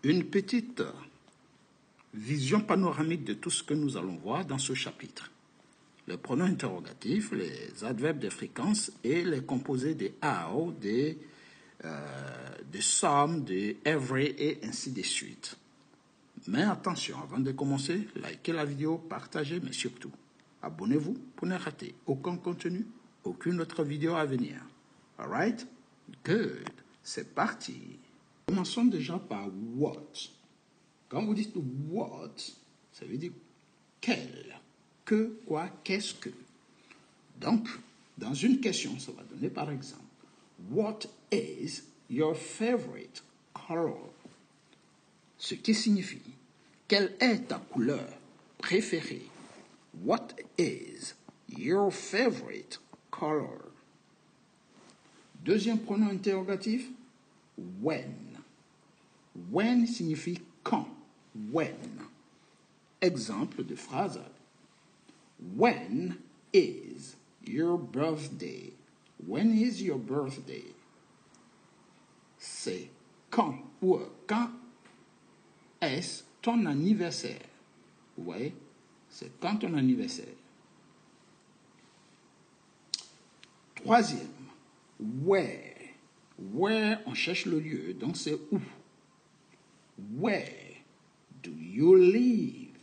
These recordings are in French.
une petite vision panoramique de tout ce que nous allons voir dans ce chapitre. Les pronoms interrogatifs, les adverbes de fréquence et les composés de how, de some, de every et ainsi de suite. Mais attention, avant de commencer, likez la vidéo, partagez, mais surtout, abonnez-vous pour ne rater aucun contenu, aucune autre vidéo à venir. Alright? Good. C'est parti. Commençons déjà par what. Quand vous dites what, ça veut dire quel, que, quoi, qu'est-ce que. Donc, dans une question, ça va donner par exemple, what is your favorite color? Ce qui signifie, quelle est ta couleur préférée? What is your favorite color? Deuxième pronom interrogatif, when. When signifie quand. When. Exemple de phrase. When is your birthday? When is your birthday? C'est quand ou quand est ton anniversaire? Vous voyez? C'est quand ton anniversaire. Troisième, where. Where, on cherche le lieu, donc c'est où. Where do you live?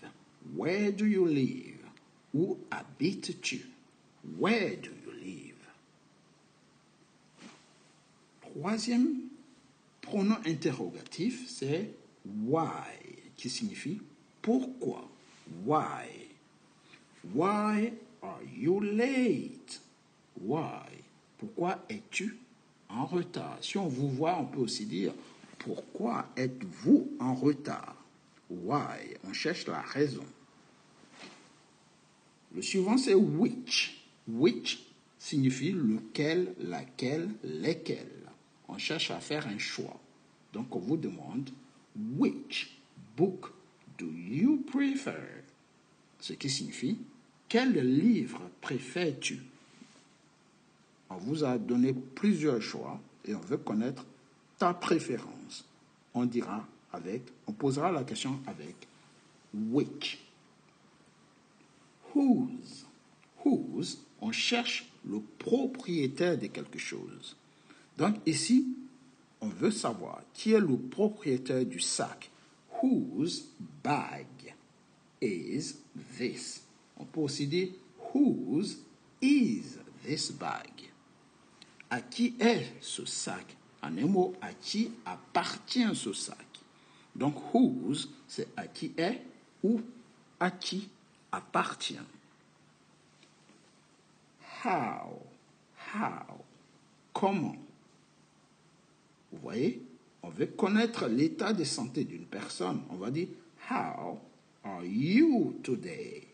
Where do you live? Où habites-tu? Where do you live? Troisième pronom interrogatif, c'est why, qui signifie pourquoi. Why? Why are you late? Why? Pourquoi es-tu en retard? Si on vous voit, on peut aussi dire pourquoi êtes-vous en retard? Why? On cherche la raison. Le suivant, c'est which. Which signifie lequel, laquelle, lesquels. On cherche à faire un choix. Donc, on vous demande which book do you prefer? Ce qui signifie quel livre préfères-tu? On vous a donné plusieurs choix et on veut connaître ta préférence. On posera la question avec which. Whose. Whose, on cherche le propriétaire de quelque chose. Donc ici, on veut savoir qui est le propriétaire du sac. Whose bag is this? On peut aussi dire whose is this bag? À qui est ce sac? En un mot, à qui appartient ce sac? Donc whose, c'est à qui est ou à qui appartient. How. How. Comment? Vous voyez, on veut connaître l'état de santé d'une personne. On va dire, how are you today?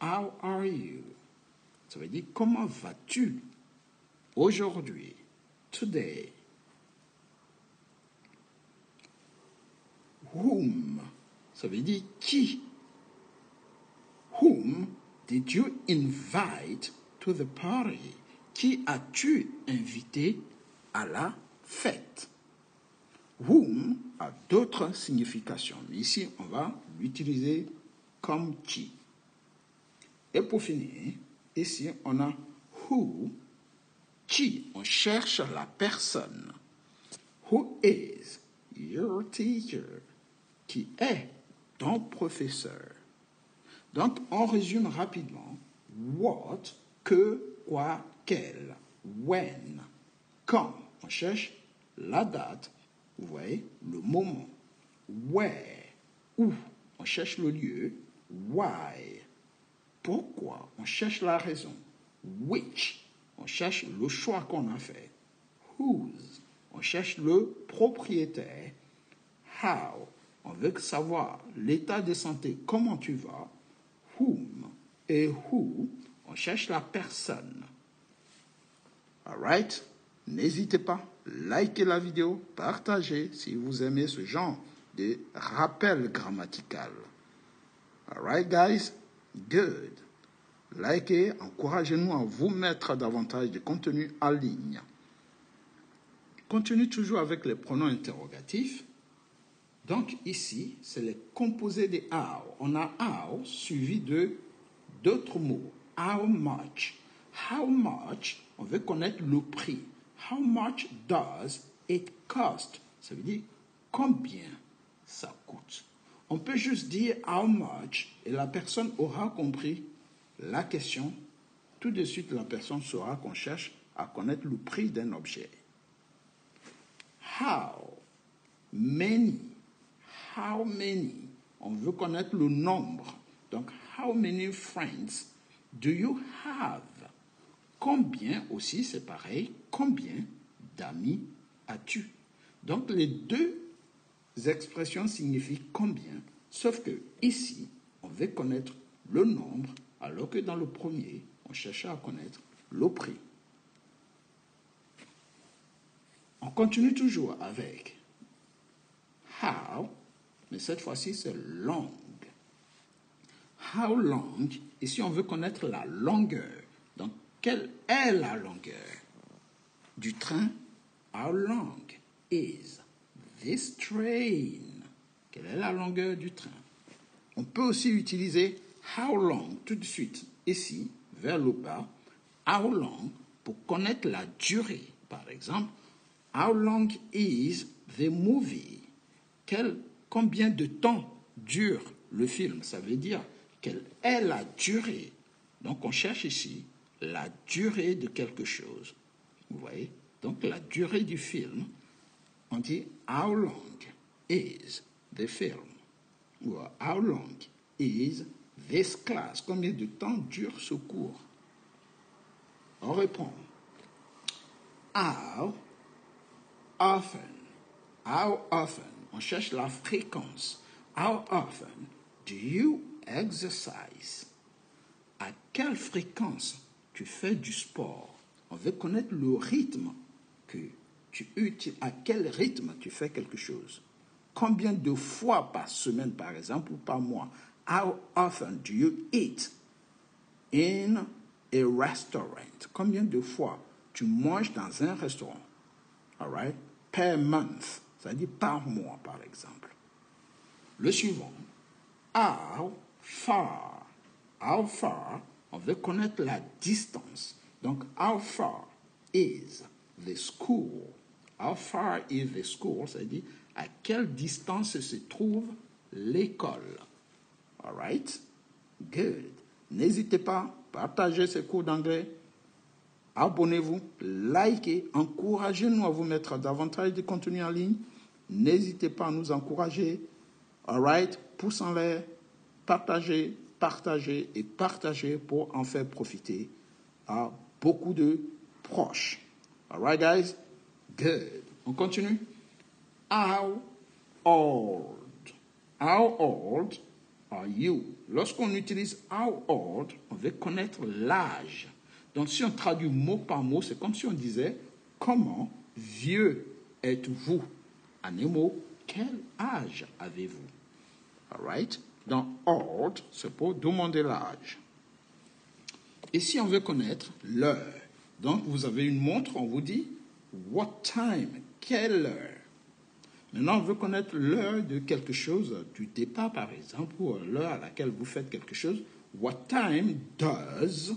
How are you? Ça veut dire, comment vas-tu aujourd'hui? Today. Whom? Ça veut dire qui? Whom did you invite to the party? Qui as-tu invité à la fête? Whom a d'autres significations, mais ici, on va l'utiliser comme qui. Et pour finir, ici, on a who, qui, on cherche la personne. Who is your teacher? Qui est ton professeur? Donc, on résume rapidement. What, que, quoi, quel. When, quand. On cherche la date, vous voyez, le moment. Where, où. On cherche le lieu. Why, pourquoi. On cherche la raison. Which, on cherche le choix qu'on a fait. Whose, on cherche le propriétaire. How, on veut savoir l'état de santé, comment tu vas. Whom et who, on cherche la personne. Alright? N'hésitez pas, likez la vidéo, partagez si vous aimez ce genre de rappel grammatical. Alright, guys? Good. Likez, encouragez-nous à vous mettre davantage de contenu en ligne. Continue toujours avec les pronoms interrogatifs. Donc ici, c'est les composés de how. On a how suivi de d'autres mots. How much? How much? On veut connaître le prix. How much does it cost? Ça veut dire combien ça coûte. On peut juste dire how much et la personne aura compris la question. Tout de suite, la personne saura qu'on cherche à connaître le prix d'un objet. How many? How many? On veut connaître le nombre. Donc, how many friends do you have? Combien aussi, c'est pareil. Combien d'amis as-tu? Donc, les deux expressions signifient combien, sauf que ici, on veut connaître le nombre, alors que dans le premier, on cherchait à connaître le prix. On continue toujours avec how, mais cette fois-ci, c'est long. How long, ici, on veut connaître la longueur. Donc, quelle est la longueur du train? How long is this train? Quelle est la longueur du train? On peut aussi utiliser how long tout de suite, ici, vers le bas. How long, pour connaître la durée. Par exemple, how long is the movie? Combien de temps dure le film? Ça veut dire quelle est la durée. Donc, on cherche ici la durée de quelque chose. Vous voyez? Donc, la durée du film, on dit how long is the film? Ou how long is this class? Combien de temps dure ce cours? On répond. How often? How often? On cherche la fréquence. How often do you exercise? À quelle fréquence tu fais du sport? On veut connaître le rythme que tu utilises, à quel rythme tu fais quelque chose. Combien de fois par semaine, par exemple, ou par mois? How often do you eat in a restaurant? Combien de fois tu manges dans un restaurant? All right? Per month, ça dit par mois, par exemple. Le suivant, how far? How far, on veut connaître la distance. Donc, how far is the school? How far is the school? Ça dit à quelle distance se trouve l'école. All right? Good. N'hésitez pas, partagez ces cours d'anglais. Abonnez-vous, likez, encouragez-nous à vous mettre davantage de contenu en ligne. N'hésitez pas à nous encourager. All right? Pouce en l'air, partagez, partagez et partagez pour en faire profiter à beaucoup de proches. All right, guys? Good. On continue. How old? How old are you? Lorsqu'on utilise how old, on veut connaître l'âge. Donc, si on traduit mot par mot, c'est comme si on disait comment vieux êtes-vous? En un mot, quel âge avez-vous? All right? Dans old, c'est pour demander l'âge. Et si on veut connaître l'heure, donc vous avez une montre, on vous dit what time? Quelle heure? Maintenant, on veut connaître l'heure de quelque chose, du départ par exemple, ou l'heure à laquelle vous faites quelque chose. What time does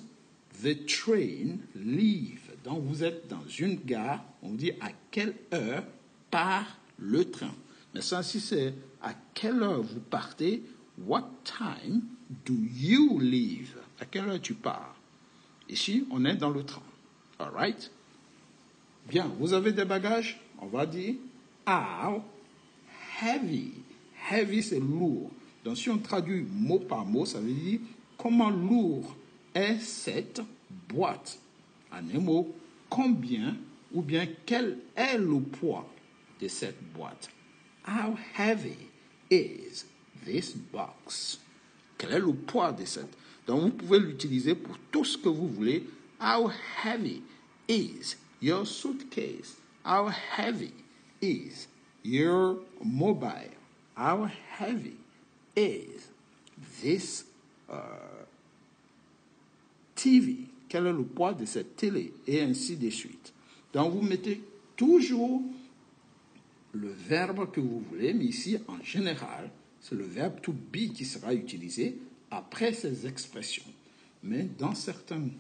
the train leave? Donc, vous êtes dans une gare, on vous dit à quelle heure part le train. Mais ça, si c'est à quelle heure vous partez, what time do you leave? À quelle heure tu pars? Ici, on est dans le train. All right? Bien, vous avez des bagages? On va dire how heavy. Heavy, c'est lourd. Donc, si on traduit mot par mot, ça veut dire comment lourd est cette boîte. En un mot, combien ou bien quel est le poids de cette boîte? How heavy is this box? Quel est le poids de cette? Donc, vous pouvez l'utiliser pour tout ce que vous voulez. How heavy is your suitcase? How heavy is your mobile? How heavy is this TV? Quel est le poids de cette télé? Et ainsi de suite. Donc, vous mettez toujours le verbe que vous voulez, mais ici, en général, c'est le verbe to be qui sera utilisé après ces expressions. Mais dans certaines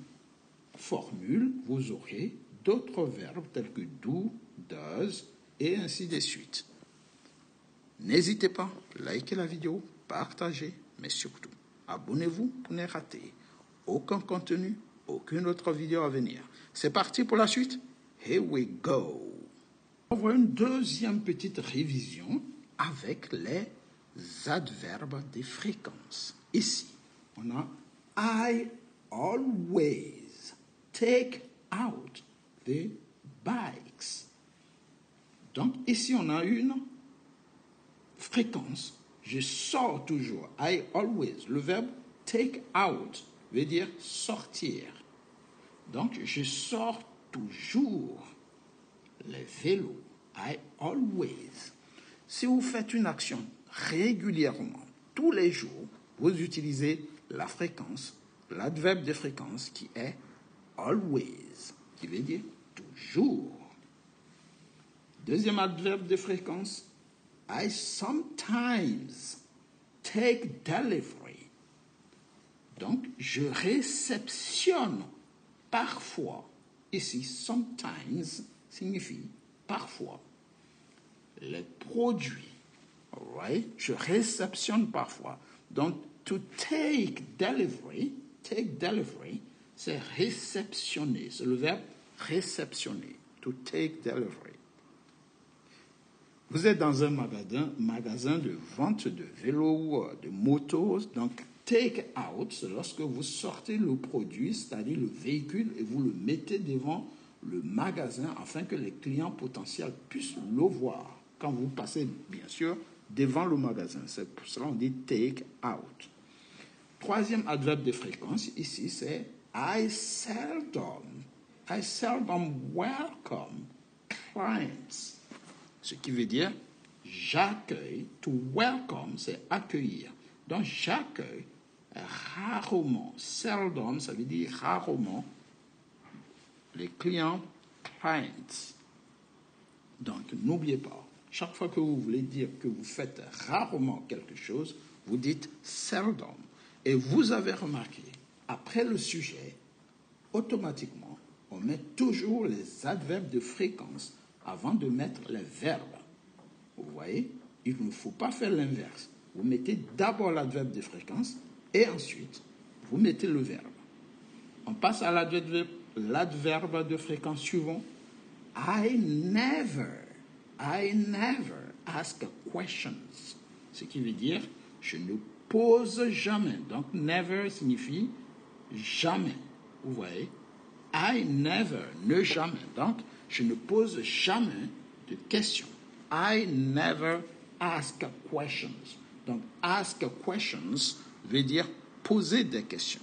formules, vous aurez d'autres verbes tels que do, does et ainsi de suite. N'hésitez pas, likez la vidéo, partagez, mais surtout, abonnez-vous pour ne rater aucun contenu, aucune autre vidéo à venir. C'est parti pour la suite. Here we go. On va une deuxième petite révision avec les adverbes de fréquence. Ici, on a I always take out the bikes. Donc ici, on a une fréquence. Je sors toujours. I always. Le verbe take out veut dire sortir. Donc, je sors toujours les vélos. I always. Si vous faites une action régulièrement, tous les jours, vous utilisez la fréquence, l'adverbe de fréquence qui est always, qui veut dire toujours. Deuxième adverbe de fréquence, I sometimes take delivery. Donc, je réceptionne parfois. Ici, sometimes signifie parfois. Les produits. Right? Je réceptionne parfois. Donc, to take delivery, c'est réceptionner. C'est le verbe réceptionner. To take delivery. Vous êtes dans un magasin de vente de vélos, de motos. Donc, take out, c'est lorsque vous sortez le produit, c'est-à-dire le véhicule, et vous le mettez devant le magasin afin que les clients potentiels puissent le voir quand vous passez, bien sûr, devant le magasin. C'est pour cela qu'on dit take out. Troisième adverbe de fréquence, ici, c'est I seldom welcome clients. Ce qui veut dire j'accueille, to welcome, c'est accueillir. Donc j'accueille rarement, seldom, ça veut dire rarement, les clients, clients. Donc n'oubliez pas, chaque fois que vous voulez dire que vous faites rarement quelque chose, vous dites seldom. Et vous avez remarqué, après le sujet, automatiquement, on met toujours les adverbes de fréquence avant de mettre les verbes. Vous voyez, il ne faut pas faire l'inverse. Vous mettez d'abord l'adverbe de fréquence et ensuite, vous mettez le verbe. On passe à l'adverbe de fréquence suivant. I never ask questions. Ce qui veut dire, je ne pose jamais. Donc, never signifie jamais. Vous voyez? I never, ne jamais. Donc, je ne pose jamais de questions. I never ask questions. Donc, ask questions veut dire poser des questions.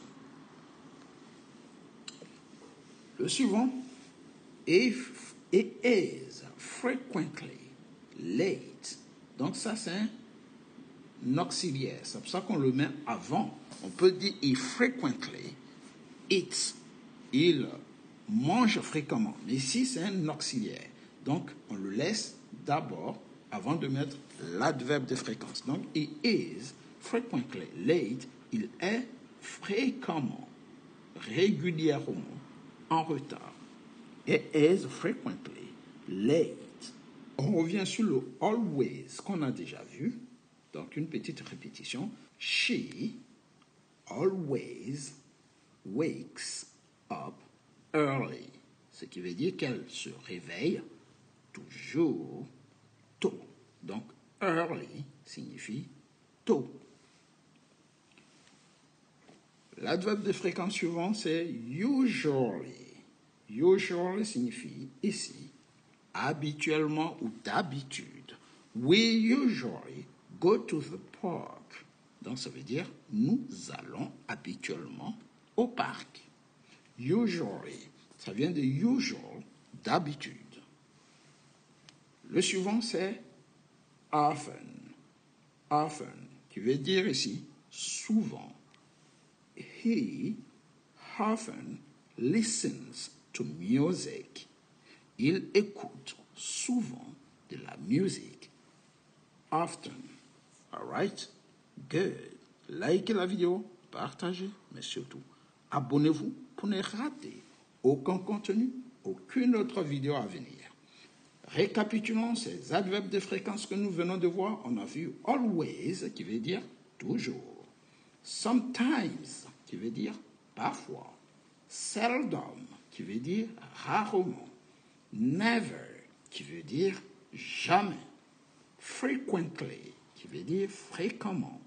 Le suivant, if it is frequently late. Donc, ça, c'est un auxiliaire. C'est pour ça qu'on le met avant. On peut dire if frequently, eats. Il mange fréquemment. Mais ici, c'est un auxiliaire. Donc, on le laisse d'abord avant de mettre l'adverbe de fréquence. Donc, he is frequently late. Il est fréquemment, régulièrement en retard. He is frequently late. On revient sur le always qu'on a déjà vu. Donc, une petite répétition. She always wakes up early. Ce qui veut dire qu'elle se réveille toujours tôt. Donc, early signifie tôt. L'adverbe de fréquence suivant, c'est usually. Usually signifie ici habituellement ou d'habitude. We usually go to the park. Donc, ça veut dire nous allons habituellement au parc. Usually, ça vient de usual, d'habitude. Le suivant, c'est often. Often, qui veut dire ici souvent. He often listens to music. Il écoute souvent de la musique. Often. All right? Good. Likez la vidéo, partagez, mais surtout, abonnez-vous pour ne rater aucun contenu, aucune autre vidéo à venir. Récapitulons ces adverbes de fréquence que nous venons de voir. On a vu always, qui veut dire toujours. Sometimes, qui veut dire parfois. Seldom, qui veut dire rarement. Never, qui veut dire jamais. Frequently, qui veut dire fréquemment.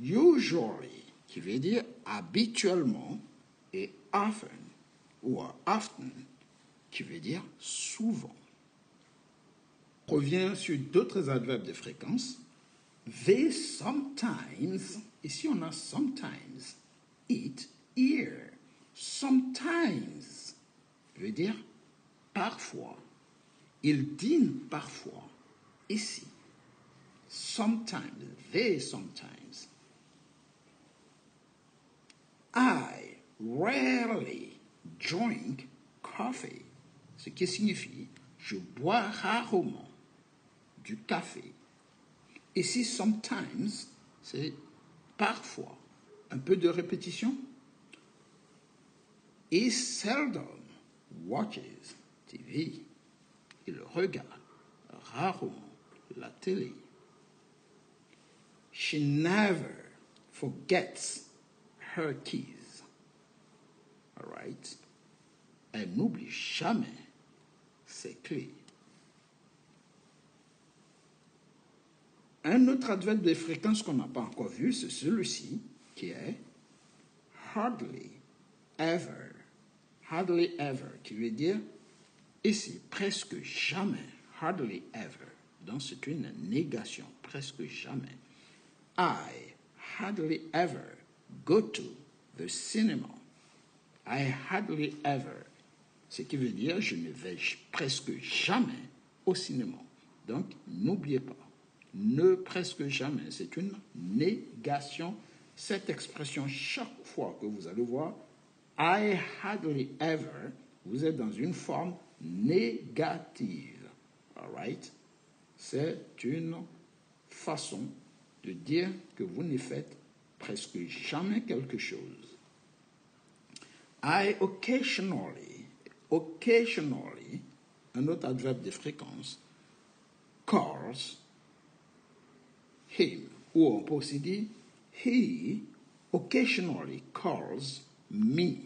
Usually, qui veut dire habituellement. Et often, ou often, qui veut dire souvent. On revient sur d'autres adverbes de fréquence. They sometimes, ici on a sometimes, eat here. Sometimes veut dire parfois. Ils dînent parfois. Ici. Sometimes, they sometimes. I rarely drink coffee. Ce qui signifie je bois rarement du café. Ici, sometimes, c'est parfois. Un peu de répétition. He seldom watches TV. Il regarde rarement la télé. She never forgets her keys. All right? Elle n'oublie jamais ses clés. Un autre adverbe de fréquence qu'on n'a pas encore vu, c'est celui-ci, qui est hardly ever. Hardly ever, qui veut dire ici, presque jamais. Hardly ever. Donc c'est une négation, presque jamais. I hardly ever go to the cinema. I hardly ever. Ce qui veut dire je ne vais presque jamais au cinéma. Donc n'oubliez pas. Ne presque jamais, c'est une négation. Cette expression, chaque fois que vous allez voir, I hardly ever, vous êtes dans une forme négative. All right? C'est une façon de dire que vous ne faites presque jamais quelque chose. I occasionally, un autre adverbe de fréquence, calls him, ou on peut aussi dire he occasionally calls me.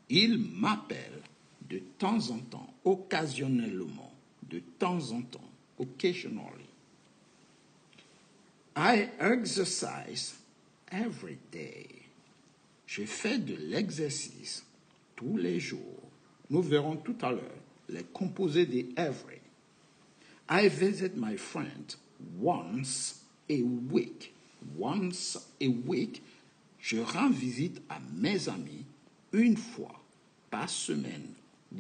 Il m'appelle de temps en temps, occasionnellement, de temps en temps, occasionally. I exercise every day. Je fais de l'exercice tous les jours. Nous verrons tout à l'heure les composés de every. I visit my friend once a week. Once a week, je rends visite à mes amis une fois par semaine.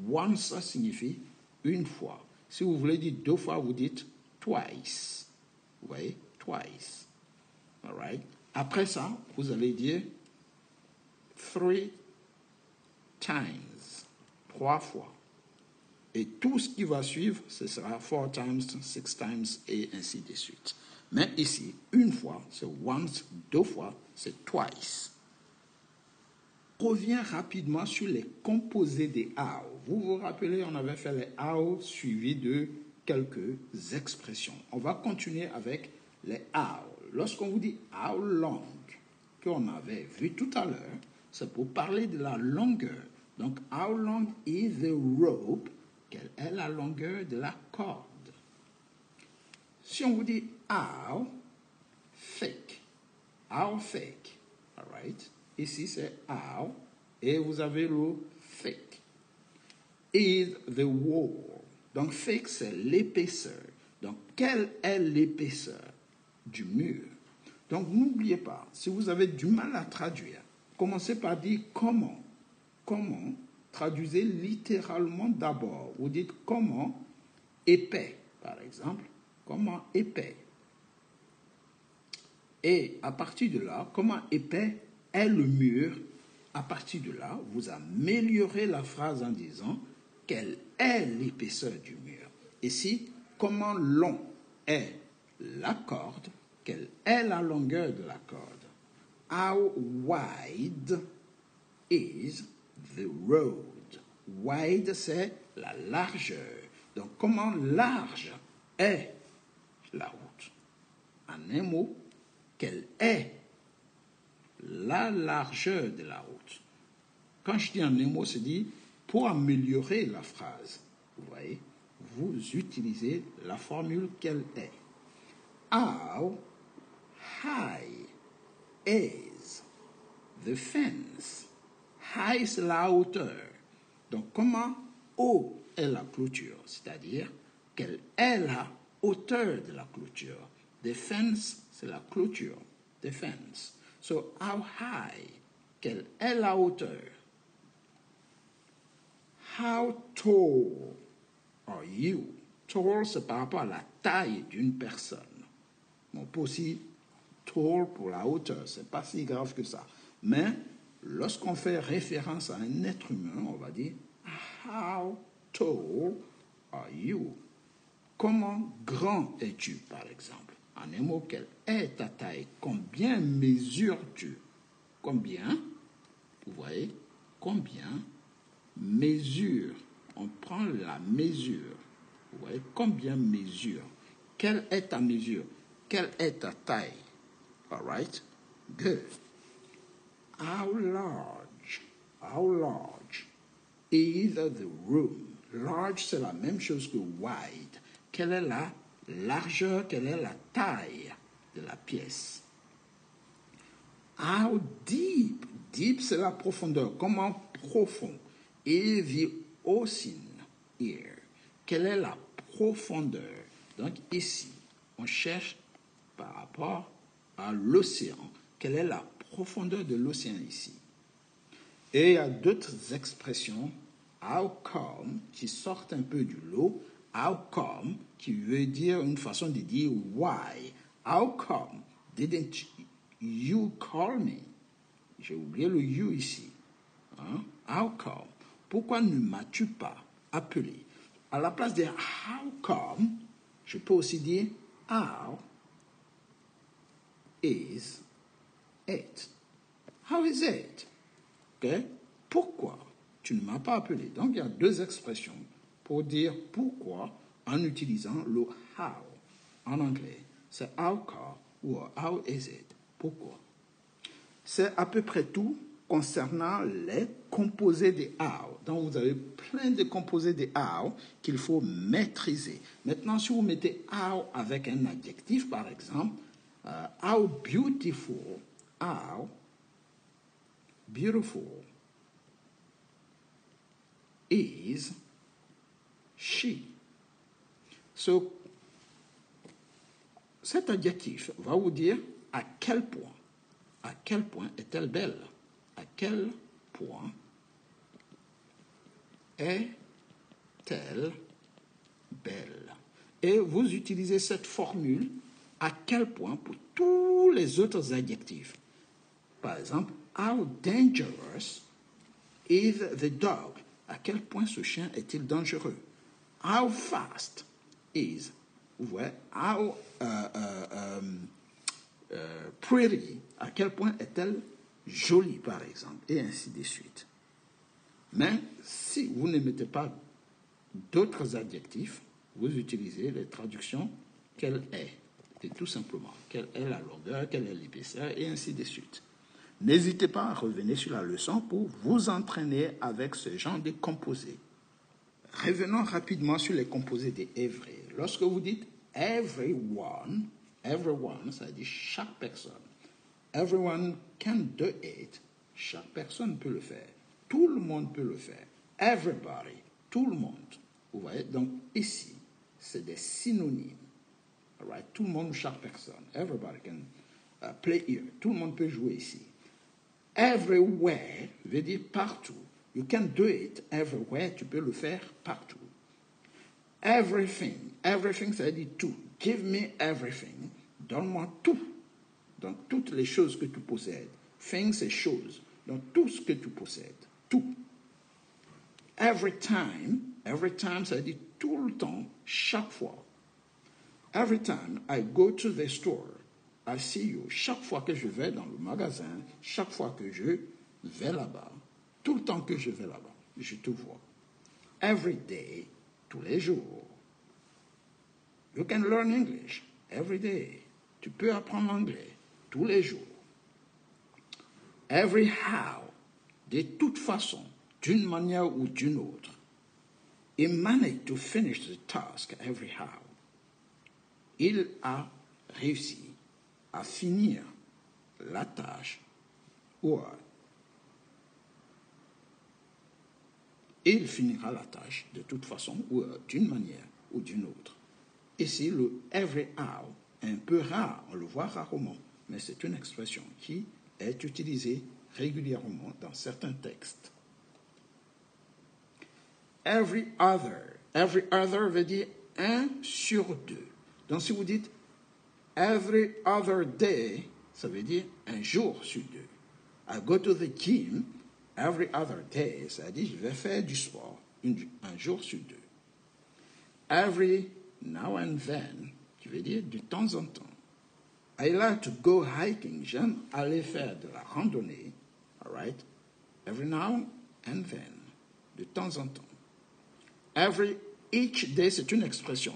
Once, ça signifie une fois. Si vous voulez dire deux fois, vous dites twice. Oui, twice. All right? Après ça, vous allez dire 3 times. 3 fois. Et tout ce qui va suivre, ce sera 4 times, 6 times, et ainsi de suite. Mais ici, une fois, c'est once, deux fois, c'est twice. Reviens rapidement sur les composés des how. Vous vous rappelez, on avait fait les how suivis de quelques expressions. On va continuer avec les how. Lorsqu'on vous dit how long, qu'on avait vu tout à l'heure, c'est pour parler de la longueur. Donc, how long is the rope? Quelle est la longueur de la corde? Si on vous dit how thick, all right? Ici c'est how et vous avez le thick. Is the wall. Donc thick c'est l'épaisseur. Donc quelle est l'épaisseur du mur? Donc n'oubliez pas, si vous avez du mal à traduire, commencez par dire comment. Comment? Traduisez littéralement d'abord. Vous dites comment épais, par exemple. Comment épais. Et à partir de là, comment épais est le mur? À partir de là, vous améliorez la phrase en disant quelle est l'épaisseur du mur. Ici, comment long est la corde, quelle est la longueur de la corde. How wide is the road? Wide, c'est la largeur. Donc, comment large est la route? En un mot, quelle est la largeur de la route? Quand je dis en un mot, c'est dit pour améliorer la phrase. Vous voyez, vous utilisez la formule quelle est. How high is the fence? High, c'est la hauteur. Donc, comment haut est la clôture? C'est-à-dire, quelle est la hauteur de la clôture? The fence, c'est la clôture. The fence. So, how high? Quelle est la hauteur? How tall are you? Tall, c'est par rapport à la taille d'une personne. On peut aussi tall pour la hauteur, c'est pas si grave que ça. Mais lorsqu'on fait référence à un être humain, on va dire how tall are you? Comment grand es-tu, par exemple? En un mot, quelle est ta taille? Combien mesures-tu? Combien? Vous voyez? Combien mesure? On prend la mesure. Vous voyez? Combien mesure? Quelle est ta mesure? Quelle est ta taille? All right? Good. How large is the room? Large, c'est la même chose que wide. Quelle est la largeur, quelle est la taille de la pièce? How deep? Deep, c'est la profondeur. Comment profond? Is the ocean here? Quelle est la profondeur? Donc ici, on cherche par rapport à l'océan. Quelle est la profondeur de l'océan ici? Et il y a d'autres expressions, how come, qui sortent un peu du lot. How come, qui veut dire une façon de dire why. How come didn't you call me? J'ai oublié le you ici. Hein? How come? Pourquoi ne m'as-tu pas appelé? À la place de how come, je peux aussi dire how is it? How is it? Okay? Pourquoi tu ne m'as pas appelé? Donc, il y a deux expressions pour dire pourquoi en utilisant le how en anglais. C'est how come ou how is it? Pourquoi? C'est à peu près tout concernant les composés des how. Donc, vous avez plein de composés des how qu'il faut maîtriser. Maintenant, si vous mettez how avec un adjectif, par exemple, how beautiful, how beautiful is she. So, cet adjectif va vous dire à quel point est-elle belle? À quel point est-elle belle? Et vous utilisez cette formule à quel point pour tous les autres adjectifs. Par exemple, how dangerous is the dog? À quel point ce chien est-il dangereux? How fast is? Vous voyez, how pretty? À quel point est-elle jolie, par exemple? Et ainsi de suite. Mais si vous ne mettez pas d'autres adjectifs, vous utilisez les traductions quelle est. Et tout simplement, quelle est la longueur, quelle est l'épaisseur, et ainsi de suite. N'hésitez pas à revenir sur la leçon pour vous entraîner avec ce genre de composés. Revenons rapidement sur les composés de every. Lorsque vous dites everyone, ça veut dire chaque personne. Everyone can do it. Chaque personne peut le faire. Tout le monde peut le faire. Everybody, tout le monde. Vous voyez, donc ici, c'est des synonymes. All right? Tout le monde, chaque personne. Everybody can play here. Tout le monde peut jouer ici. Everywhere veut dire partout. You can do it everywhere. Tu peux le faire partout. Everything. Everything, ça veut dire tout. Give me everything. Donne-moi tout. Donc, toutes les choses que tu possèdes. Things, c'est choses. Donc, tout ce que tu possèdes. Tout. Every time, ça veut dire tout le temps, chaque fois. Every time I go to the store, I see you. Chaque fois que je vais dans le magasin, chaque fois que je vais là-bas, tout le temps que je vais là-bas, je te vois. Every day, tous les jours. You can learn English every day. Tu peux apprendre l'anglais tous les jours. Every how, de toute façon, d'une manière ou d'une autre. He managed to finish the task every how. Il a réussi à finir la tâche ou il finira la tâche de toute façon ou d'une manière ou d'une autre. Ici, le every how est un peu rare, on le voit rarement, mais c'est une expression qui est utilisée régulièrement dans certains textes. Every other veut dire un sur deux. Donc si vous dites every other day, ça veut dire un jour sur deux. I go to the gym every other day, ça veut dire je vais faire du sport un jour sur deux. Every now and then, qui veut dire de temps en temps. I like to go hiking, j'aime aller faire de la randonnée, all right? Every now and then, de temps en temps. Each day, c'est une expression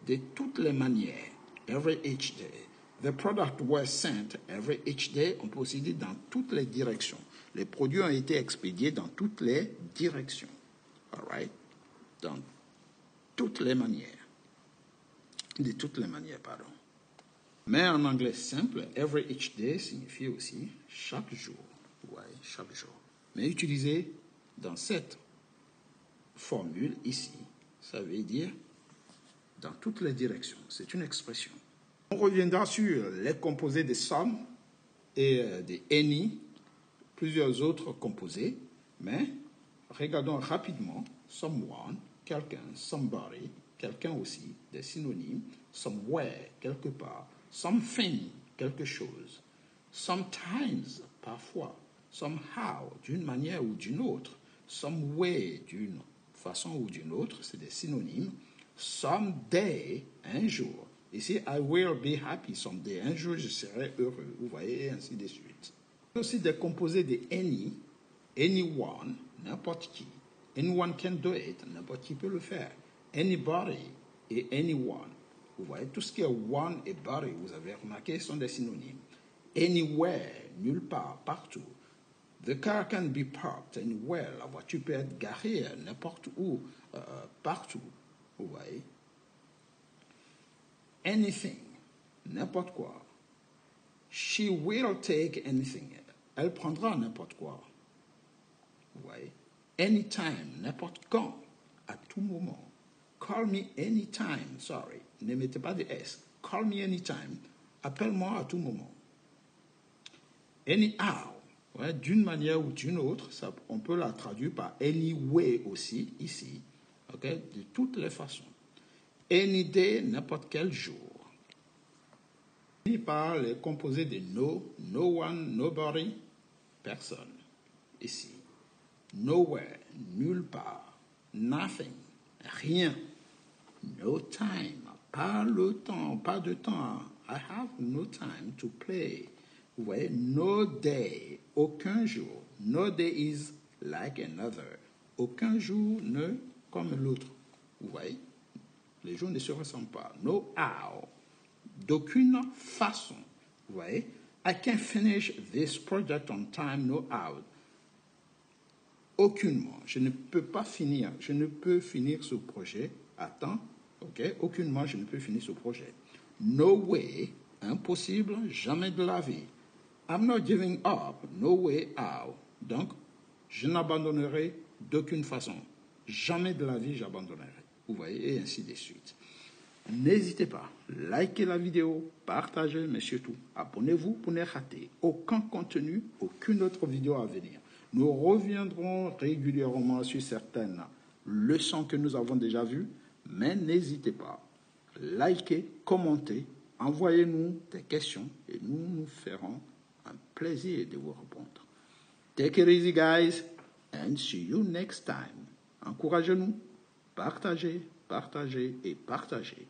de toutes les manières. Every each day. The product was sent every each day. On peut aussi dire dans toutes les directions. Les produits ont été expédiés dans toutes les directions. All right? Dans toutes les manières. De toutes les manières, pardon. Mais en anglais simple, every each day signifie aussi chaque jour. Ouais, chaque jour. Mais utilisé dans cette formule ici, ça veut dire dans toutes les directions. C'est une expression. On reviendra sur les composés des some et des any, plusieurs autres composés, mais regardons rapidement someone, quelqu'un, somebody, quelqu'un aussi, des synonymes, somewhere, quelque part, something, quelque chose, sometimes, parfois, somehow, d'une manière ou d'une autre, some way, d'une façon ou d'une autre, c'est des synonymes. Someday, un jour. Ici, I will be happy someday. Un jour, je serai heureux. Vous voyez, et ainsi de suite. Aussi des composés de any, anyone, n'importe qui. Anyone can do it, n'importe qui peut le faire. Anybody et anyone. Vous voyez, tout ce qui est one et body, vous avez remarqué, sont des synonymes. Anywhere, nulle part, partout. The car can be parked anywhere. La voiture peut être garée n'importe où, partout. Vous voyez? Anything, n'importe quoi. She will take anything. Elle prendra n'importe quoi. Vous voyez? Anytime, n'importe quand, à tout moment. Call me anytime, sorry. Ne mettez pas de S. Call me anytime. Appelle-moi à tout moment. Anyhow. Ouais, d'une manière ou d'une autre, ça, on peut la traduire par anyway aussi, ici, okay, de toutes les façons. Any day, n'importe quel jour. Par les composés de no, no one, nobody, personne, ici. Nowhere, nulle part. Nothing, rien. No time, pas le temps, pas de temps. I have no time to play. Vous voyez, no day, aucun jour. No day is like another. Aucun jour ne comme l'autre. Vous voyez, les jours ne se ressemblent pas. No how, d'aucune façon. Vous voyez, I can't finish this project on time, no how. Aucunement, je ne peux pas finir, je ne peux finir ce projet à temps. Ok, aucunement, je ne peux finir ce projet. No way, impossible, jamais de la vie. I'm not giving up, no way how. Donc, je n'abandonnerai d'aucune façon. Jamais de la vie, j'abandonnerai. Vous voyez, et ainsi de suite. N'hésitez pas, likez la vidéo, partagez, mais surtout, abonnez-vous pour ne rater aucun contenu, aucune autre vidéo à venir. Nous reviendrons régulièrement sur certaines leçons que nous avons déjà vues, mais n'hésitez pas, likez, commentez, envoyez-nous des questions et nous nous ferons un plaisir de vous répondre. Take it easy, guys, and see you next time. Encouragez-nous, partagez, partagez et partagez.